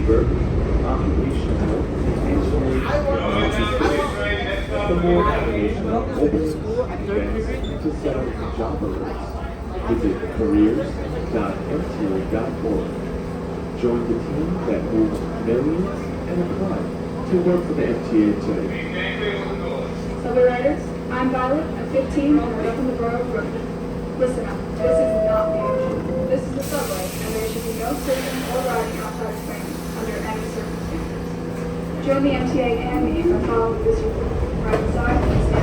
burden, occupational, intentionally, for more information on openings, events, to set up job alerts, visit careers.mta.org. Join the team that moves millions and apply to work for the MTA today. Subway riders, I'm Violet, I'm 15 and I live on the Borough Road. Listen up, this is not the ocean. This is the subway, and there should be no sitting or riding outside of trains under any circumstances. Join the MTA and me by following this rule. Ride inside and stay